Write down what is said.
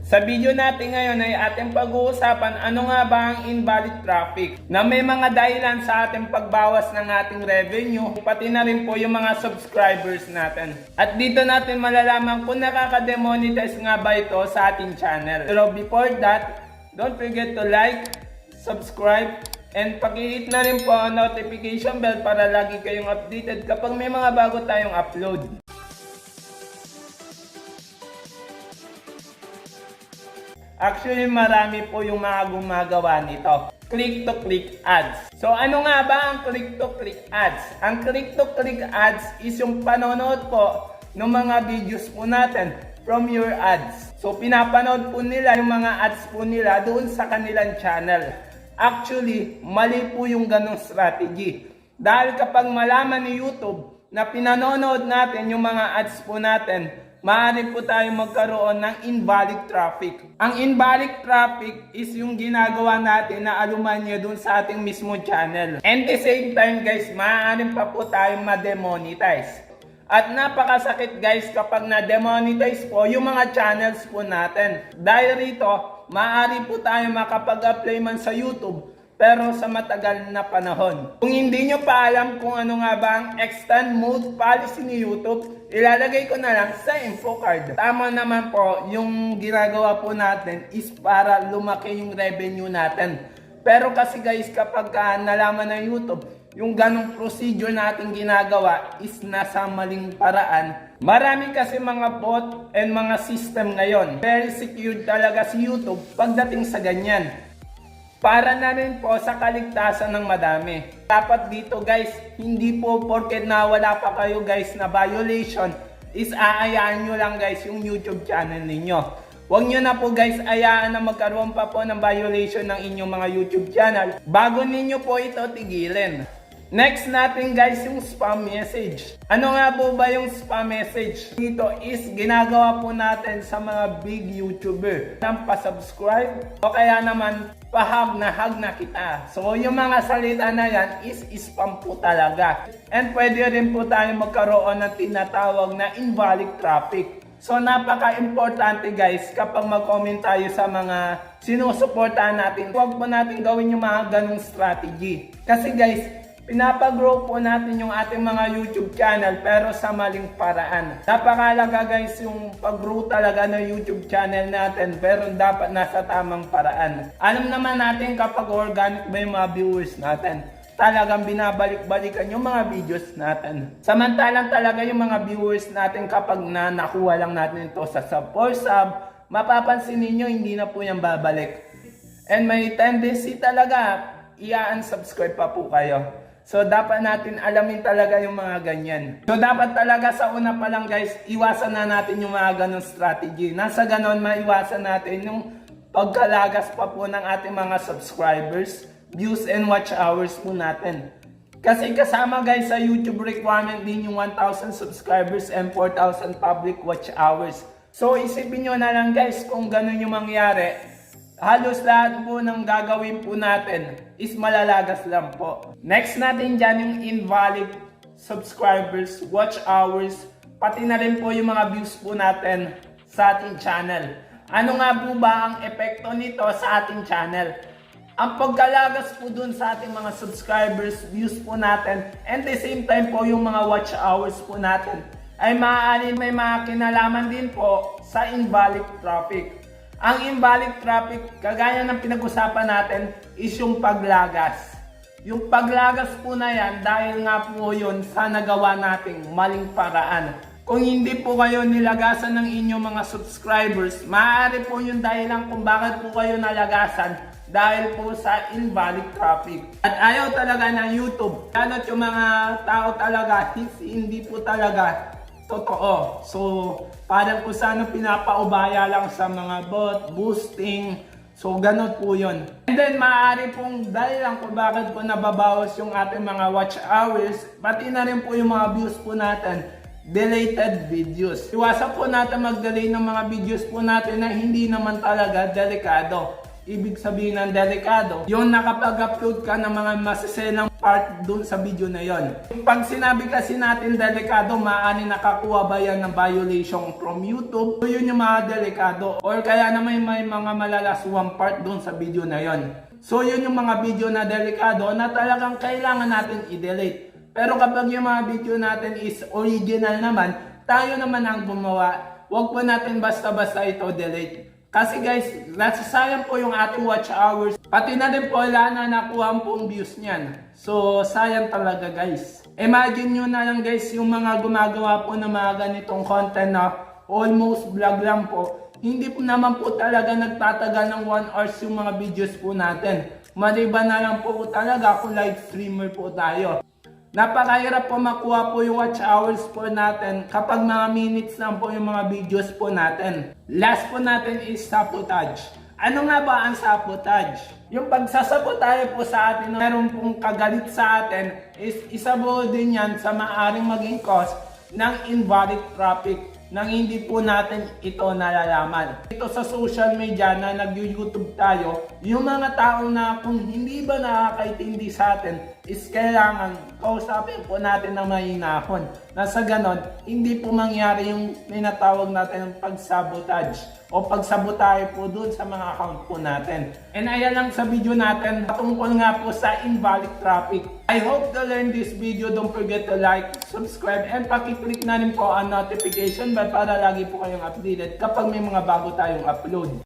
Sa video natin ngayon ay ating pag-uusapan ano nga ba ang invalid traffic na may mga dahilan sa ating pagbawas ng ating revenue, pati na rin po yung mga subscribers natin. At dito natin malalaman kung nakaka-demonetize nga ba ito sa ating channel. Pero before that, don't forget to like, subscribe, and pag-hit na rin po ang notification bell para lagi kayong updated kapag may mga bago tayong upload. Actually, marami po yung mga gumagawa nito. Click-to-click ads. So, ano nga ba ang click-to-click ads? Ang click-to-click ads is yung panonood po ng mga videos po natin from your ads. So, pinapanood po nila yung mga ads po nila doon sa kanilang channel. Actually, mali po yung ganong strategy. Dahil kapag malaman ni YouTube na pinanonood natin yung mga ads po natin, maaari po tayo magkaroon ng invalid traffic. Ang invalid traffic is yung ginagawa natin na alumanya dun sa ating mismo channel. And the same time guys, maaari pa po tayo ma-demonetize. At napakasakit guys kapag na-demonetize po yung mga channels po natin. Dahil rito, maaari po tayo makapag-apply man sa YouTube pero sa matagal na panahon. Kung hindi nyo pa alam kung ano nga ba ang extend mode policy ni YouTube, ilalagay ko na lang sa info card. Tama naman po, yung ginagawa po natin is para lumaki yung revenue natin. Pero kasi guys, kapag nalaman ng YouTube, yung ganong procedure natin ginagawa is nasa maling paraan. Marami kasi mga bot and mga system ngayon. Very secure talaga si YouTube pagdating sa ganyan. Para na rin po sa kaligtasan ng madami. Dapat dito guys, hindi po porket na wala pa kayo guys na violation is aayaan nyo lang guys yung YouTube channel ninyo. Huwag nyo na po guys ayaan na magkaroon pa po ng violation ng inyong mga YouTube channel bago ninyo po ito tigilin. Next natin guys yung spam message. Ano nga po ba yung spam message? Dito is ginagawa po natin sa mga big YouTuber nang pa-subscribe o kaya naman pahag na kita. So yung mga salita na yan is spam po talaga. And pwede rin po tayo magkaroon ng tinatawag na invalid traffic. So napaka-importante guys kapag mag-comment tayo sa mga sinusuportahan natin. Huwag po natin gawin yung mga ganong strategy. Kasi guys, pinapagrow po natin yung ating mga YouTube channel pero sa maling paraan. Napakalaga guys yung pag-grow talaga ng YouTube channel natin pero dapat nasa tamang paraan. Alam naman natin kapag organic ba yung mga viewers natin, talagang binabalik-balikan yung mga videos natin. Samantalang talaga yung mga viewers natin kapag nakuha lang natin ito sa sub or sub, mapapansin ninyo hindi na po yan babalik. And may tendency talaga i-unsubscribe pa po kayo. So dapat natin alamin talaga yung mga ganyan. So dapat talaga sa una pa lang guys, iwasan na natin yung mga ganong strategy. Nasa ganon maiwasan natin yung pagkalagas pa po ng ating mga subscribers, views and watch hours po natin. Kasi kasama guys sa YouTube requirement din yung 1,000 subscribers and 4,000 public watch hours. So isipin nyo na lang guys kung ganon yung mangyari. Halos lahat po ng gagawin po natin is malalagas lang po. Next natin dyan yung invalid subscribers, watch hours, pati na rin po yung mga views po natin sa ating channel. Ano nga po ba ang epekto nito sa ating channel? Ang pagkalagas po dun sa ating mga subscribers, views po natin, and the same time po yung mga watch hours po natin, ay maaaring may mga kinalaman din po sa invalid traffic. Ang invalid traffic, kagaya ng pinag-usapan natin, is yung paglagas. Yung paglagas po na yan, dahil nga po yun sa nagawa nating maling paraan. Kung hindi po kayo nilagasan ng inyong mga subscribers, maaari po yung dahilan kung bakit po kayo nalagasan dahil po sa invalid traffic. At ayaw talaga ng YouTube. Lalo't yung mga tao talaga, hindi po talaga totoo. So, parang kung saan pinapaubaya lang sa mga bot, boosting. So, ganun po yun. And then, maaari pong dahilan kung bakit po nababawas yung ating mga watch hours, pati na rin po yung mga views po natin, deleted videos. Iwasan po natin mag-delay ng mga videos po natin na hindi naman talaga delikado. ibig sabihin ng delikado, yung nakapag-upload ka ng mga masiselang part dun sa video na yon. Pag sinabi kasi natin delikado, maaari nakakuha ba yan ng violation from YouTube? So yun yung mga delikado. Or kaya naman may mga malalaswang part dun sa video na yon. So yun yung mga video na delikado na talagang kailangan natin i-delete. Pero kapag yung mga video natin is original naman, tayo naman ang gumawa, huwag po natin basta-basta ito delete. Kasi guys, nasasayang po yung ating watch hours. Pati na din po wala na nakuha pong views niyan. So, sayang talaga guys. Imagine nyo na lang guys, yung mga gumagawa po ng mga ganitong content na almost vlog lang po. Hindi po naman po talaga nagtatagal ng 1 hours yung mga videos po natin. Maliban na lang po talaga kung live streamer po tayo. Napakahirap po makuha po yung watch hours po natin kapag mga minutes lang po yung mga videos po natin. Last po natin is sabotage. Ano nga ba ang sabotage? Yung pagsasabotahe po sa atin, meron pong kagalit sa atin, is isa po din yan sa maaaring maging cause ng invalid traffic nang hindi po natin ito nalalaman. Ito sa social media na nag-YouTube tayo, yung mga tao na kung hindi ba nakakaintindi sa atin, is kailangan kausapin po natin na mahinahon. Na sa ganon, hindi po mangyari yung tinatawag natin ng pagsabotage o pagsabotahe po dun sa mga account po natin. And ayan lang sa video natin, tungkol nga po sa invalid traffic. I hope to learn this video. Don't forget to like, subscribe, and pakiclick na rin po ang notification bell para lagi po kayong updated kapag may mga bago tayong upload.